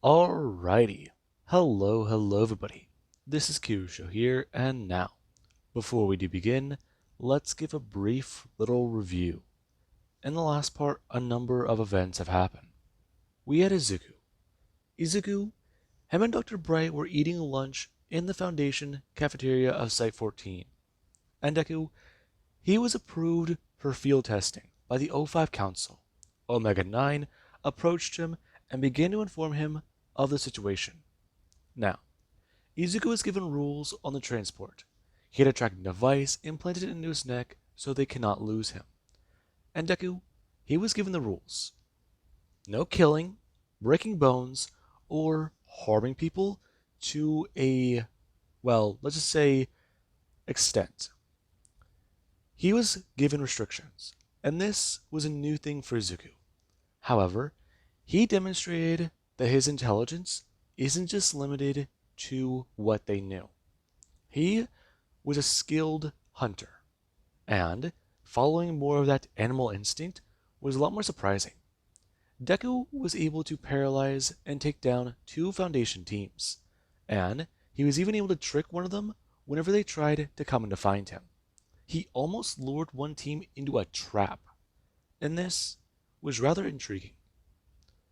Alrighty. Hello everybody. This is Kyusho here, and now, before we do begin, let's give a brief little review. In the last part, a number of events have happened. We had Izuku. Izuku, him and Dr. Bright were eating lunch in the Foundation cafeteria of Site 14. And Deku, he was approved for field testing by the O5 Council. Omega 9 approached him and began to inform him of the situation. Now, Izuku was given rules on the transport. He had a tracking device implanted into his neck so they cannot lose him. And Deku, he was given the rules. No killing, breaking bones, or harming people to a, well, let's just say, extent. He was given restrictions, and this was a new thing for Izuku. However, he demonstrated that his intelligence isn't just limited to what they knew. He was a skilled hunter, and following more of that animal instinct was a lot more surprising. Deku was able to paralyze and take down two Foundation teams, and he was even able to trick one of them whenever they tried to come in to find him. He almost lured one team into a trap, and this was rather intriguing.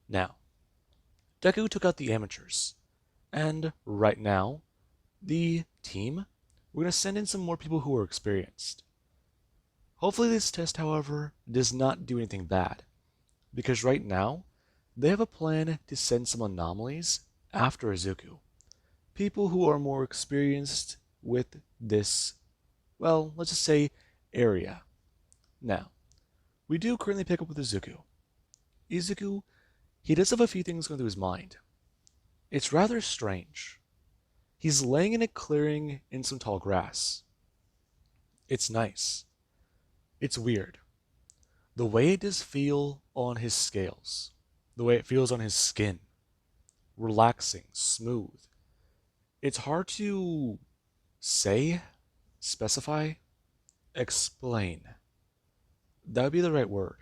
Now, Deku took out the amateurs, and right now, the team, we're going to send in some more people who are experienced. Hopefully this test, however, does not do anything bad, because right now, they have a plan to send some anomalies after Izuku. People who are more experienced with this, well, let's just say, area. Now, we do currently pick up with Izuku. Izuku, he does have a few things going through his mind. It's rather strange. He's laying in a clearing in some tall grass. It's nice. It's weird. The way it does feel on his scales, the way it feels on his skin, relaxing, smooth. It's hard to say, specify, explain. That would be the right word.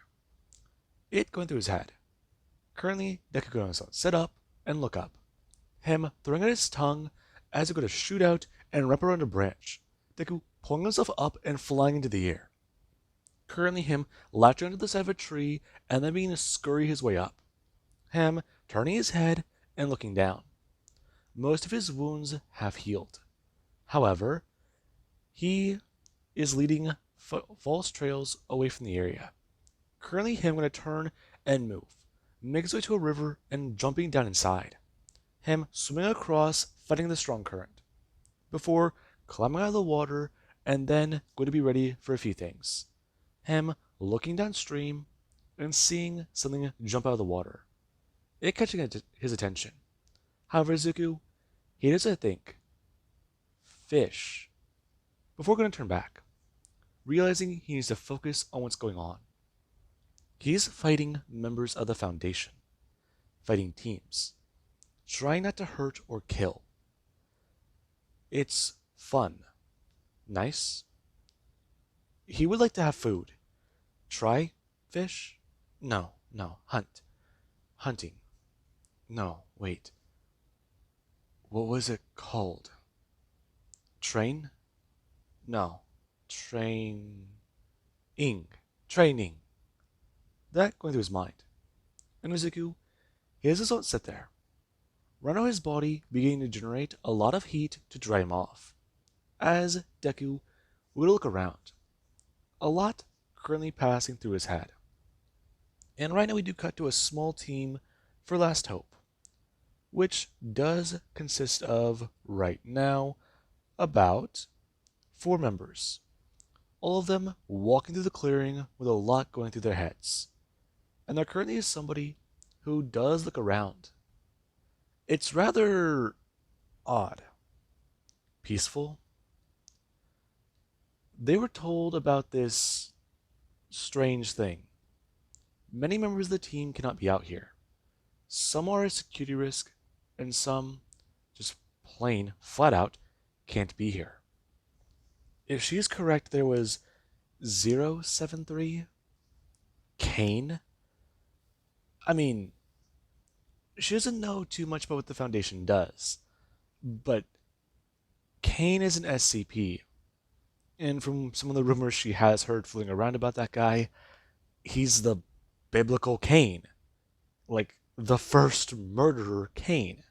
It going through his head. Currently, Deku goes on sit up and look up. Him throwing out his tongue as he going to shoot out and wrap around a branch. Deku pulling himself up and flying into the air. Currently, him latching onto the side of a tree and then beginning to scurry his way up. Him turning his head and looking down. Most of his wounds have healed. However, he is leading false trails away from the area. Currently, him going to turn and move, make his way to a river and jumping down inside. Him swimming across, fighting the strong current, before climbing out of the water and then going to be ready for a few things. Him looking downstream and seeing something jump out of the water. It catching his attention. However, Izuku, he doesn't think. Fish. Before going to turn back, realizing he needs to focus on what's going on. He's fighting members of the Foundation, fighting teams, trying not to hurt or kill. It's fun, nice. He would like to have food. Try fish? No, hunt. Hunting. No, wait. What was it called? Train? No. Training. Training. That going through his mind. And Izuku, he has his thoughts sit there. Right now his body beginning to generate a lot of heat to dry him off. As Deku would look around. A lot currently passing through his head. And right now we do cut to a small team for Last Hope, which does consist of, right now, about 4 members. All of them walking through the clearing with a lot going through their heads. And there currently is somebody who does look around. It's rather odd. Peaceful. They were told about this strange thing. Many members of the team cannot be out here. Some are a security risk, and some, just plain, flat out, can't be here. If she's correct, there was 073 Kane. I mean, she doesn't know too much about what the Foundation does, but Kane is an SCP, and from some of the rumors she has heard floating around about that guy, he's the biblical Cain, like the first murderer Cain.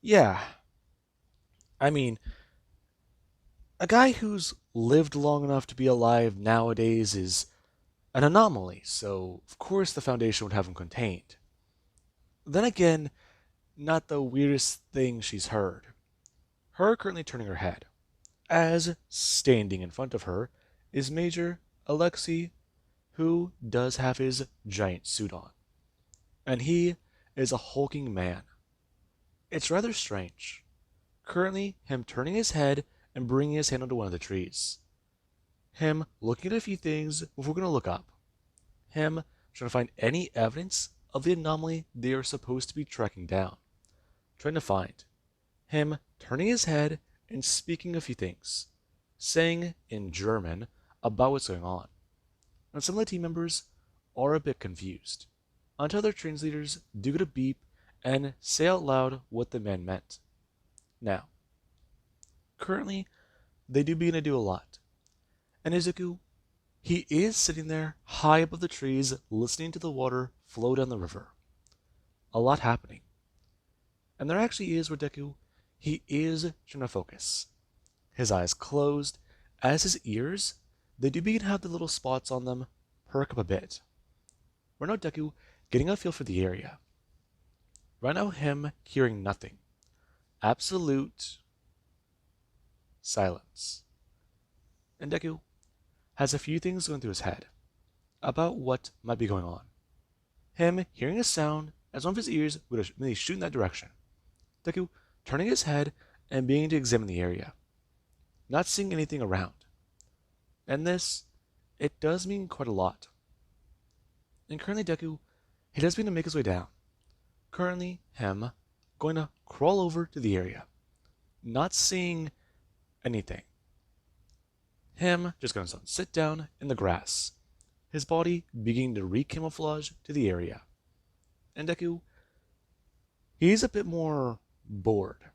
Yeah, I mean, a guy who's lived long enough to be alive nowadays is an anomaly, so of course the Foundation would have him contained. Then again, not the weirdest thing she's heard. Her currently turning her head, as standing in front of her is Major Alexei, who does have his giant suit on. And he is a hulking man. It's rather strange. Currently, him turning his head and bringing his hand onto one of the trees. Him looking at a few things before we're going to look up. Him trying to find any evidence of the anomaly they are supposed to be tracking down. Trying to find. Him turning his head and speaking a few things. Saying in German about what's going on. And some of the team members are a bit confused, until their translators do get a beep and say out loud what the man meant. Now, currently, they do begin to do a lot, and Izuku, he is sitting there high above the trees listening to the water flow down the river. A lot happening. And there actually is where Deku, he is trying to focus. His eyes closed, as his ears, they do begin to have the little spots on them perk up a bit. Right now Deku getting a feel for the area. Right now him hearing nothing. Absolute silence. And Deku has a few things going through his head about what might be going on. Him hearing a sound as one of his ears would immediately shoot in that direction. Deku turning his head and beginning to examine the area. Not seeing anything around. And this, it does mean quite a lot. And currently Deku, he does begin to make his way down. Currently, him going to crawl over to the area. Not seeing anything. Him just going to sit down in the grass. His body beginning to recamouflage to the area. And Deku, he's a bit more bored.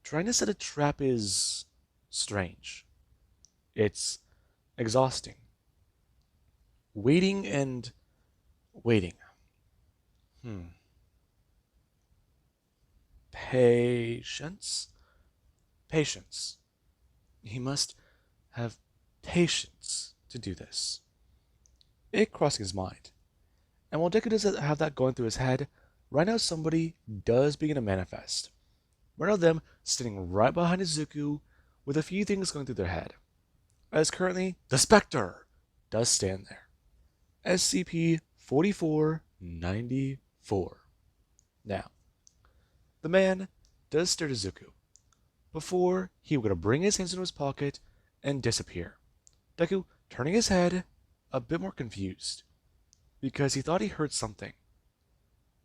Trying to set a trap is strange. It's exhausting. Waiting and waiting. Patience? Patience. He must have patience to do this. It crossing his mind. And while Deku does have that going through his head, right now somebody does begin to manifest. One of them sitting right behind Izuku with a few things going through their head. As currently, the Spectre does stand there. SCP-4494. Now, the man does stare at Izuku before he would bring his hands into his pocket and disappear. Deku turning his head a bit more confused because he thought he heard something.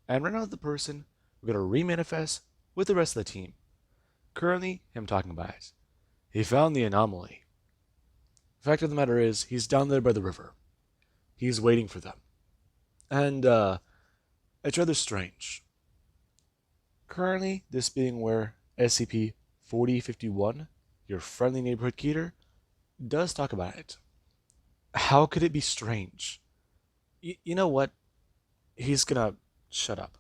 And right now the person we're going to remanifest with the rest of the team. Currently, him talking about it. He found the anomaly. The fact of the matter is, he's down there by the river. He's waiting for them. And, it's rather strange. Currently, this being where SCP-4051, your friendly neighborhood Keter, does talk about it. How could it be strange? You know what? He's gonna shut up.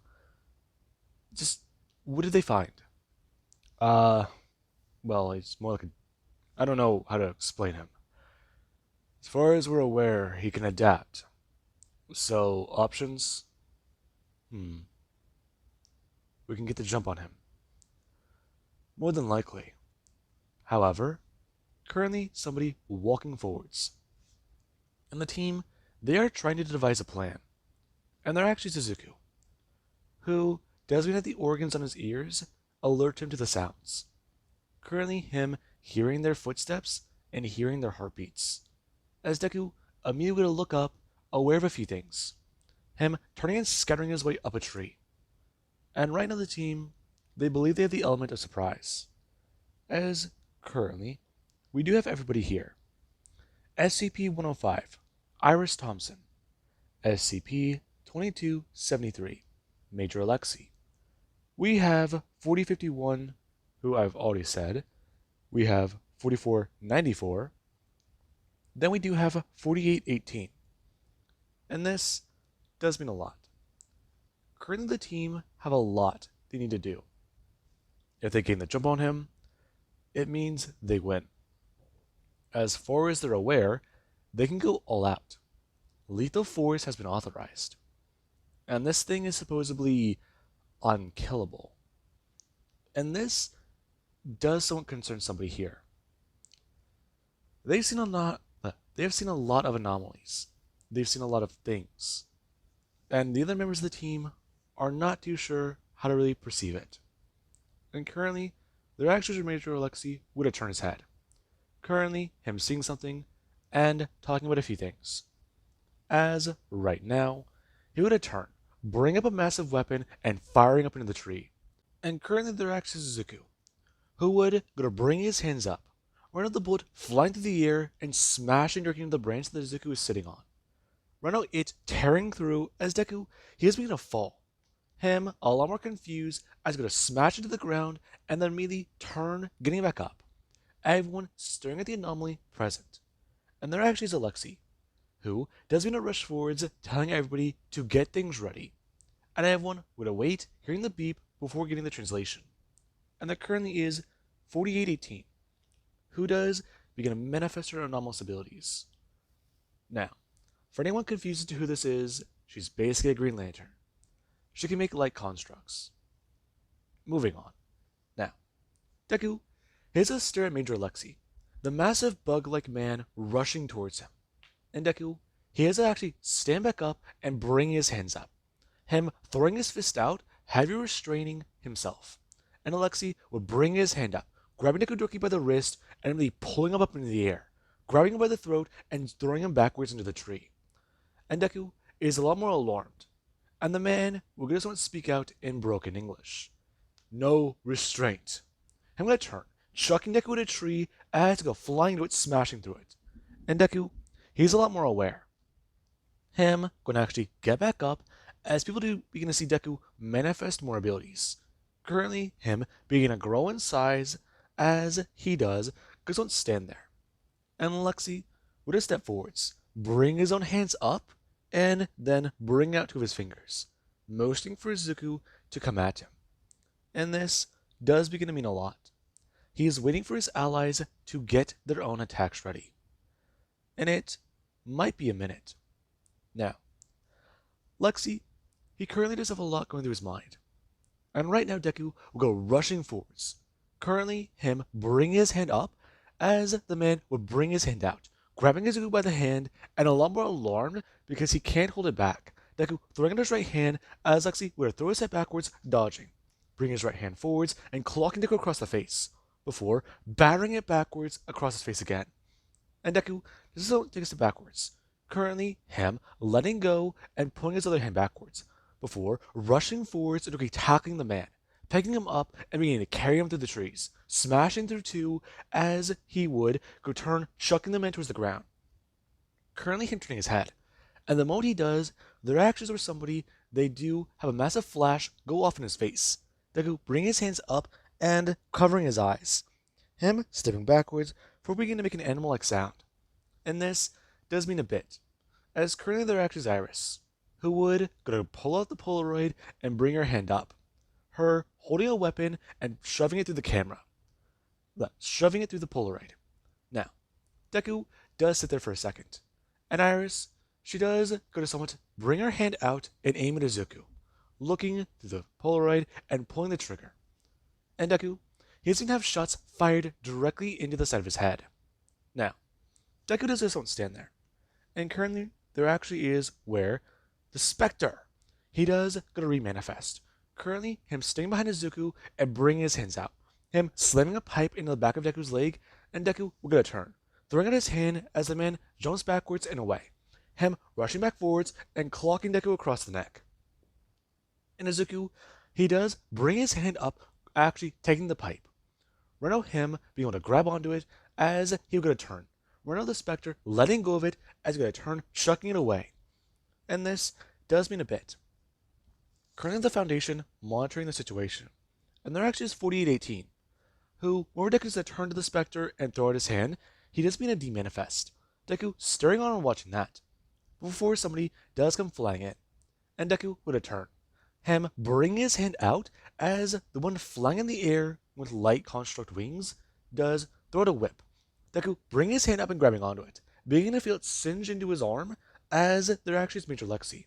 Just, what did they find? Well, he's more like a... I don't know how to explain him. As far as we're aware, he can adapt. So, options? We can get the jump on him. More than likely. However, currently somebody walking forwards. And the team, they are trying to devise a plan. And they're actually Suzuku, who does mean that the organs on his ears alert him to the sounds. Currently him hearing their footsteps and hearing their heartbeats. As Deku immediately to look up, aware of a few things. Him turning and scattering his way up a tree. And right now the team, they believe they have the element of surprise. As currently, we do have everybody here. SCP-105, Iris Thompson. SCP-2273, Major Alexi. We have 4051, who I've already said. We have 4494. Then we do have 4818. And this does mean a lot. Currently the team have a lot they need to do. If they gain the jump on him, it means they win. As far as they're aware, they can go all out. Lethal force has been authorized. And this thing is supposedly unkillable. And this does somewhat concern somebody here. They've seen a lot of anomalies. They've seen a lot of things. And the other members of the team are not too sure how to really perceive it. And currently, their actions for Major Alexi would have turned his head. Currently, him seeing something and talking about a few things. As right now, he would have turned, bring up a massive weapon and firing up into the tree. And currently their actions is Deku, who would go to bring his hands up, run out the bullet flying through the air and smashing directly into the branch that Deku is sitting on. Run out it tearing through as Deku, he is beginning to fall. Him, a lot more confused, as going to smash into the ground and then immediately turn, getting back up. Everyone staring at the anomaly present. And there actually is Alexi, who does mean to rush forwards, telling everybody to get things ready. And everyone would await hearing the beep before getting the translation. And there currently is 4818, who does begin to manifest her anomalous abilities. Now, for anyone confused as to who this is, she's basically a Green Lantern. She can make light constructs. Moving on. Now, Deku hits a stare at Major Alexi, the massive bug-like man rushing towards him. And Deku, he has to actually stand back up and bring his hands up. Him throwing his fist out, heavy restraining himself. And Alexi would bring his hand up, grabbing Deku directly by the wrist and really pulling him up into the air, grabbing him by the throat and throwing him backwards into the tree. And Deku is a lot more alarmed. And the man will get someone to speak out in broken English. No restraint. I'm going to turn, chucking Deku at a tree as to go flying into it, smashing through it. And Deku, he's a lot more aware. Him going to actually get back up as people do begin to see Deku manifest more abilities. Currently, him begin to grow in size as he does, because don't stand there. And Lexi would have stepped forwards, bring his own hands up, and then bring out two of his fingers, motioning for Zuko to come at him. And this does begin to mean a lot. He is waiting for his allies to get their own attacks ready. And it might be a minute. Now, Lexi, he currently does have a lot going through his mind. And right now Deku will go rushing forwards. Currently, him bring his hand up as the man would bring his hand out, grabbing Izuku by the hand and a lot more alarmed because he can't hold it back. Deku throwing out his right hand as Lexi would throw his head backwards, dodging, bring his right hand forwards and clocking Deku across the face, before battering it backwards across his face again. And Deku doesn't take a step backwards. Currently, him letting go and pulling his other hand backwards, before rushing forwards and tackling the man, picking him up and beginning to carry him through the trees, smashing through two as he would go turn, chucking the man towards the ground. Currently him turning his head, and the moment he does, their actions or somebody, they do have a massive flash go off in his face. Deku bring his hands up and covering his eyes. Him stepping backwards before beginning to make an animal-like sound. And this does mean a bit, as currently their actor is Iris, who would go to pull out the Polaroid and bring her hand up. Her holding a weapon and shoving it through the camera. Shoving it through the Polaroid. Now, Deku does sit there for a second. And Iris, she does go to someone to bring her hand out and aim at Izuku, looking through the Polaroid and pulling the trigger. And Deku, he doesn't have shots fired directly into the side of his head. Now, Deku does just don't stand there. And currently, there actually is where the Spectre, he does go to remanifest. Currently, him staying behind Izuku and bringing his hands out. Him slamming a pipe into the back of Deku's leg, and Deku will get a turn, throwing out his hand as the man jumps backwards and away. Him rushing back forwards and clocking Deku across the neck. And Izuku, he does bring his hand up, actually taking the pipe. Reno him being able to grab onto it as he will get a turn. Reno the Spectre letting go of it as he will get a turn, chucking it away. And this does mean a bit. Currently the Foundation monitoring the situation, and there actually is 4818, who, when Deku is to turn to the Spectre and throw out his hand, he does mean a demanifest. Deku staring on and watching that, before somebody does come flying in, and Deku would return. Him bring his hand out as the one flying in the air with light construct wings does throw out a whip. Deku bring his hand up and grabbing onto it, beginning to feel it singe into his arm as there actually is Major Lexi,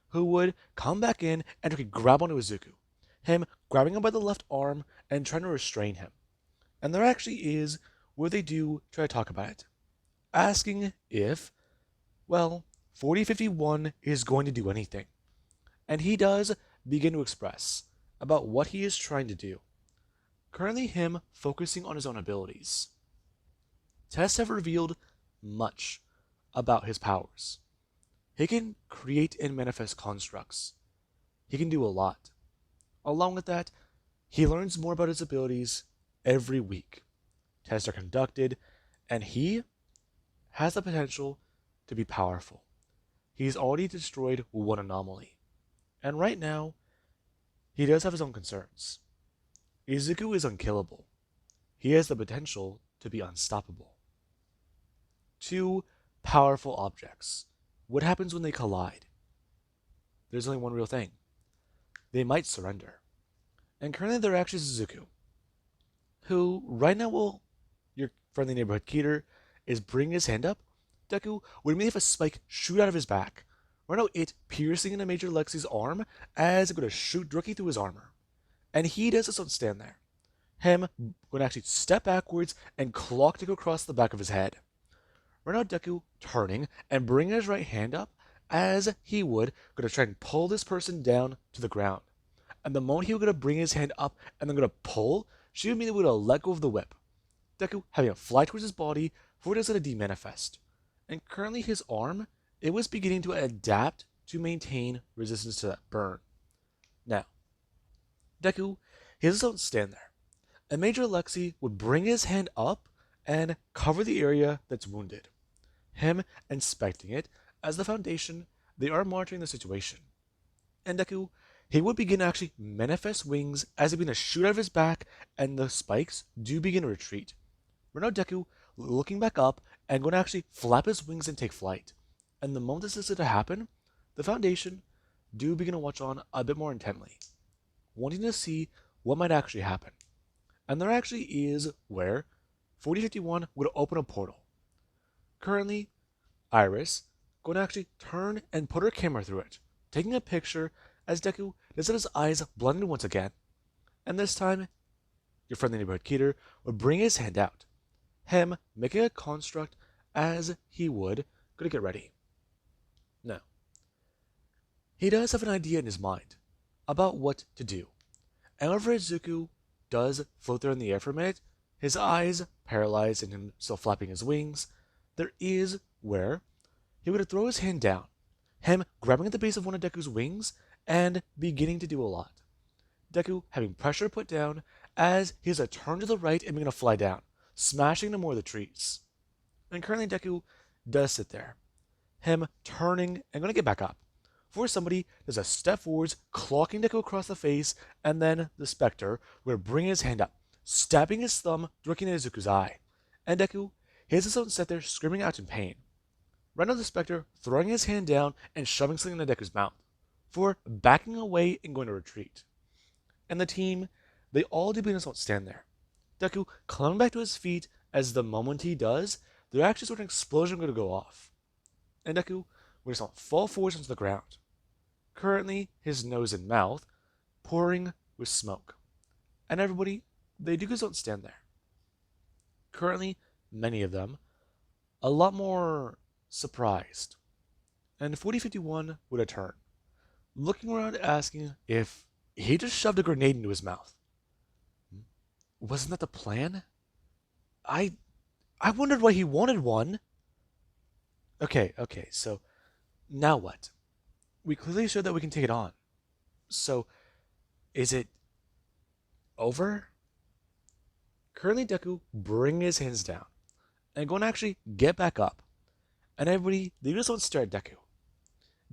who would come back in and grab onto Izuku. Him grabbing him by the left arm and trying to restrain him. And there actually is where they do try to talk about it, asking if, well, 4051 is going to do anything. And he does begin to express about what he is trying to do. Currently, him focusing on his own abilities. Tests have revealed much about his powers. He can create and manifest constructs. He can do a lot. Along with that, he learns more about his abilities every week. Tests are conducted, and he has the potential to be powerful. He's already destroyed one anomaly. And right now, he does have his own concerns. Izuku is unkillable. He has the potential to be unstoppable. Two powerful objects. What happens when they collide? There's only one real thing. They might surrender. And currently there actually is Izuku, who right now will, your friendly neighborhood Keter, is bringing his hand up. Deku would immediately have a spike shoot out of his back. Right now it piercing into Major Lexi's arm as it going to shoot directly through his armor. And he does this on stand there. Him going to actually step backwards and clock Deku across the back of his head. Right now Deku turning and bringing his right hand up as he would going to try and pull this person down to the ground. And the moment he was going to bring his hand up and then going to pull, she immediately would have let go of the whip. Deku having it fly towards his body before it is going to demanifest. And currently his arm, it was beginning to adapt to maintain resistance to that burn. Now, Deku, he doesn't stand there. And Major Lexi would bring his hand up and cover the area that's wounded. Him inspecting it as the Foundation, they are monitoring the situation. And Deku, he would begin to actually manifest wings as he begin to shoot out of his back, and the spikes do begin to retreat. Right now Deku looking back up and going to actually flap his wings and take flight. And the moment this is to happen, the Foundation do begin to watch on a bit more intently, wanting to see what might actually happen. And there actually is where 4051 would open a portal. Currently, Iris going to actually turn and put her camera through it, taking a picture as Deku does have his eyes blended once again. And this time, your friendly neighborhood Keter would bring his hand out, him making a construct as he would going to get ready. Now, he does have an idea in his mind about what to do. And whenever Izuku does float there in the air for a minute, his eyes paralyzed and him still flapping his wings, there is where he would throw his hand down, him grabbing at the base of one of Deku's wings and beginning to do a lot. Deku having pressure put down as he has a turn to the right and beginning to fly down, smashing into more of the trees. And currently Deku does sit there, him turning and going to get back up. For somebody does a step forwards, clocking Deku across the face, and then the Spectre will bring his hand up, stabbing his thumb directly into Izuku's eye. And Deku, he has his own set there screaming out in pain. Right now the Spectre throwing his hand down and shoving something into Deku's mouth, for backing away and going to retreat. And the team, they all do begin to stand there. Deku climbing back to his feet as the moment he does, there actually sort of an explosion going to go off. And Deku will just fall forwards onto the ground. Currently, his nose and mouth pouring with smoke. And everybody, they do just don't stand there. Currently, many of them, a lot more surprised. And 4051 would have turned, looking around asking if he just shoved a grenade into his mouth. Wasn't that the plan? I wondered why he wanted one. Okay, so now what? We clearly showed that we can take it on. So, is it over? Currently, Deku bringing his hands down and going to actually get back up. And everybody, they just don't stare at Deku.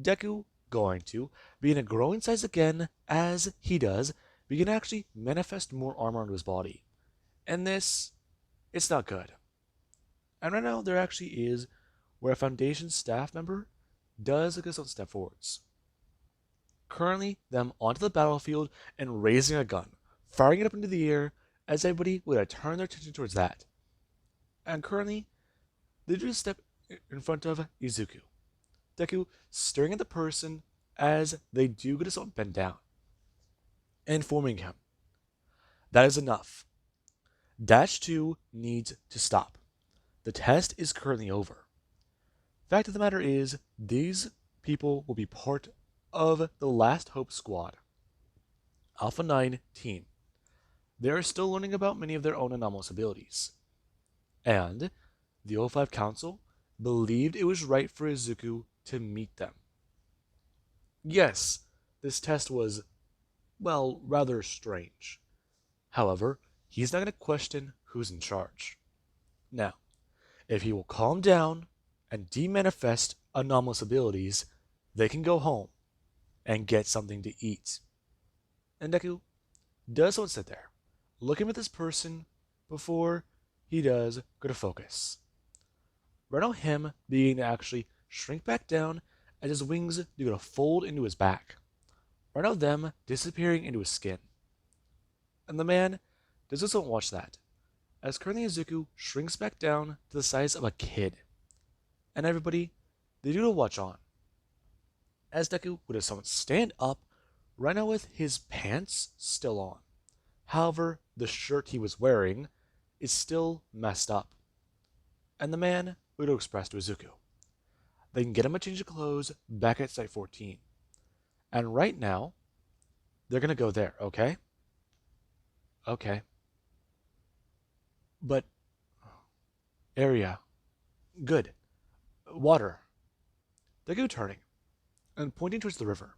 Deku going to begin to grow in size again as he does begin to actually manifest more armor onto his body. And this, it's not good. And right now, there actually is where a Foundation staff member does take a step forwards. Currently, them onto the battlefield and raising a gun, firing it up into the air as everybody would turn their attention towards that. And currently, they do step in front of Izuku. Deku staring at the person as they do get himself bent down, informing him that is enough. Dash 2 needs to stop. The test is currently over. Fact of the matter is, these people will be part of the Last Hope squad, Alpha 9 team. They are still learning about many of their own anomalous abilities. And the O5 Council believed it was right for Izuku to meet them. Yes, this test was, well, rather strange. However, he's not going to question who's in charge. Now, if he will calm down and demanifest anomalous abilities, they can go home and get something to eat. And Deku does want to sit there, looking at this person before he does go to focus. Right now, him being to actually shrink back down as his wings do go to fold into his back. Right now, them disappearing into his skin. And the man does just not watch that, as currently Izuku shrinks back down to the size of a kid. And everybody, they do to watch on. As Deku would have someone stand up, right now with his pants still on. However, the shirt he was wearing is still messed up. And the man would express to Izuku. They can get him a change of clothes back at Site 14. And right now, they're going to go there, okay? Okay. But, area. Good. Water. Deku turning and pointing towards the river.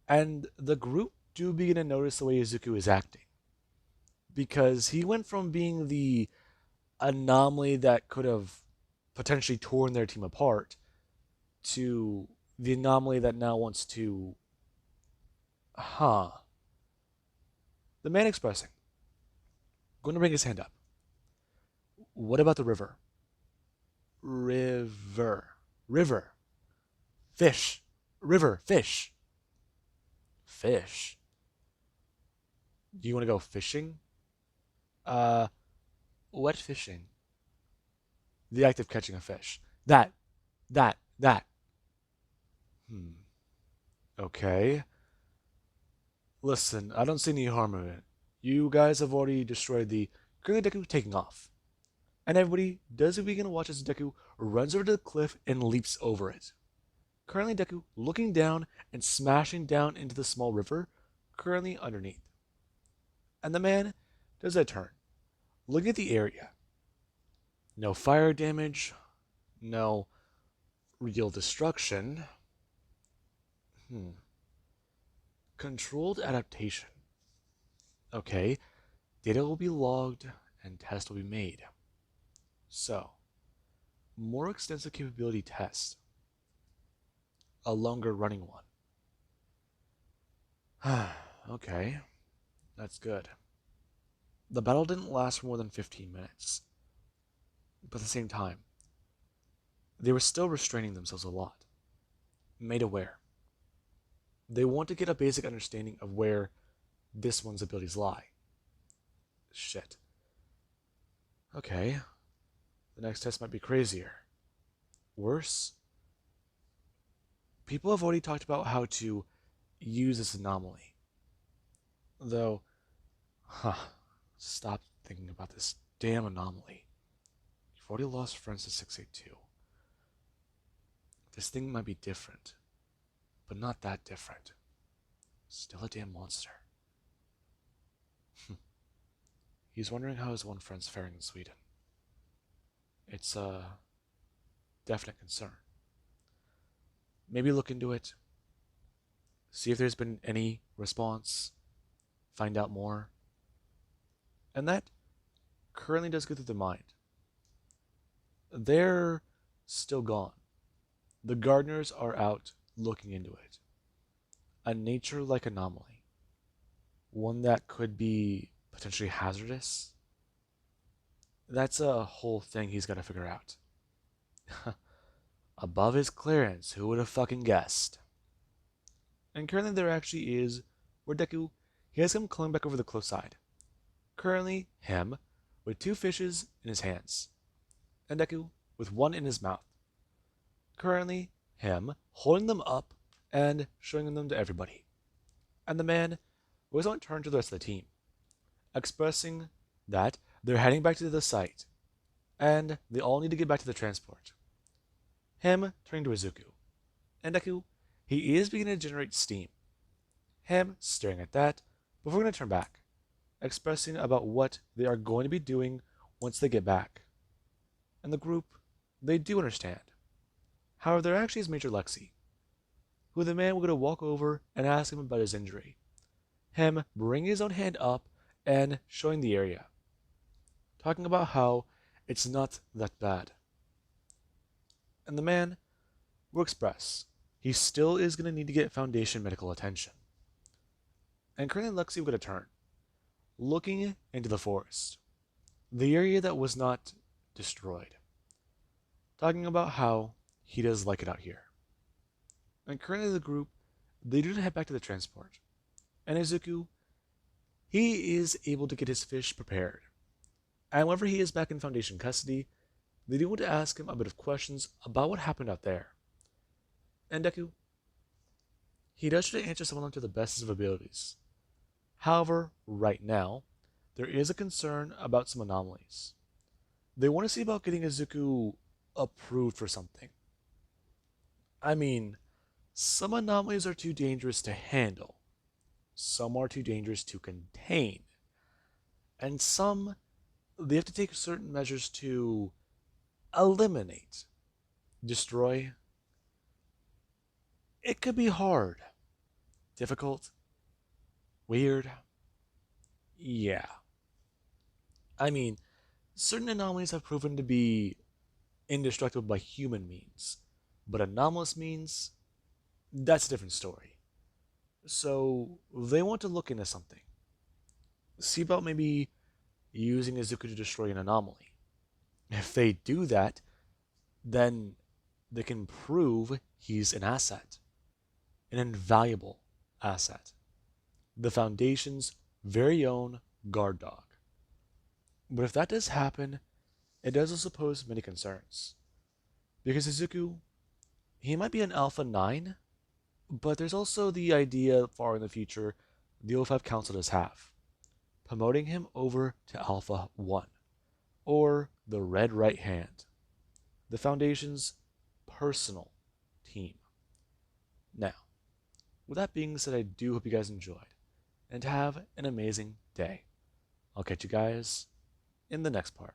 And the group do begin to notice the way Izuku is acting. Because he went from being the anomaly that could have potentially torn their team apart to the anomaly that now wants to. The man expressing. Going to bring his hand up. What about the river? River. River. Fish. River. Fish. Fish. Do you want to go fishing? Wet fishing. The act of catching a fish. That. Okay. Listen, I don't see any harm in it. You guys have already destroyed the currently Deku taking off. And everybody does begin to watch as Deku runs over to the cliff and leaps over it. Currently Deku looking down and smashing down into the small river currently underneath. And the man does a turn, looking at the area. No fire damage, no real destruction. Controlled adaptation. Okay, data will be logged and tests will be made. So, more extensive capability test. A longer running one. Okay, that's good. The battle didn't last for more than 15 minutes. But at the same time, they were still restraining themselves a lot. Made aware. They want to get a basic understanding of where this one's abilities lie. Shit. Okay. The next test might be crazier. Worse? People have already talked about how to use this anomaly. Though, stop thinking about this damn anomaly. You've already lost friends to 682. This thing might be different, but not that different. Still a damn monster. He's wondering how his one friend's faring in Sweden. It's a definite concern. Maybe look into it. See if there's been any response. Find out more. And that currently does go through the mind. They're still gone. The gardeners are out looking into it. A nature-like anomaly. One that could be potentially hazardous. That's a whole thing he's got to figure out. Above his clearance, who would have fucking guessed? And currently there actually is, where Deku, he has him coming back over the cliff side. Currently, him, with two fishes in his hands, and Deku with one in his mouth. Currently, him holding them up and showing them to everybody. And the man was on turn to the rest of the team, expressing that they're heading back to the site, and they all need to get back to the transport. Him turning to Izuku, and Deku, he is beginning to generate steam. Him staring at that before going to turn back, expressing about what they are going to be doing once they get back. And the group, they do understand. However, there actually is Major Lexi, who the man will going to walk over and ask him about his injury. Him bringing his own hand up and showing the area, talking about how it's not that bad. And the man will express he still is going to need to get Foundation medical attention. And currently Lexi will get a turn, looking into the forest, the area that was not destroyed, talking about how he does like it out here. And currently the group, they do head back to the transport. And Izuku, he is able to get his fish prepared. And whenever he is back in Foundation custody, they do want to ask him a bit of questions about what happened out there. And Deku, he does try to answer some of them to the best of his abilities. However, right now, there is a concern about some anomalies. They want to see about getting Izuku approved for something. I mean, some anomalies are too dangerous to handle. Some are too dangerous to contain. And some, they have to take certain measures to eliminate, destroy. It could be hard, difficult, weird. Yeah. I mean, certain anomalies have proven to be indestructible by human means, but anomalous means, that's a different story. So they want to look into something. See about maybe using Izuku to destroy an anomaly. If they do that, then they can prove he's an asset, an invaluable asset. The Foundation's very own guard dog. But if that does happen, it does also pose many concerns. Because Izuku, he might be an Alpha 9, but there's also the idea far in the future the O5 Council does have, promoting him over to Alpha 1, or the Red Right Hand, the Foundation's personal team. Now, with that being said, I do hope you guys enjoyed, and have an amazing day. I'll catch you guys in the next part.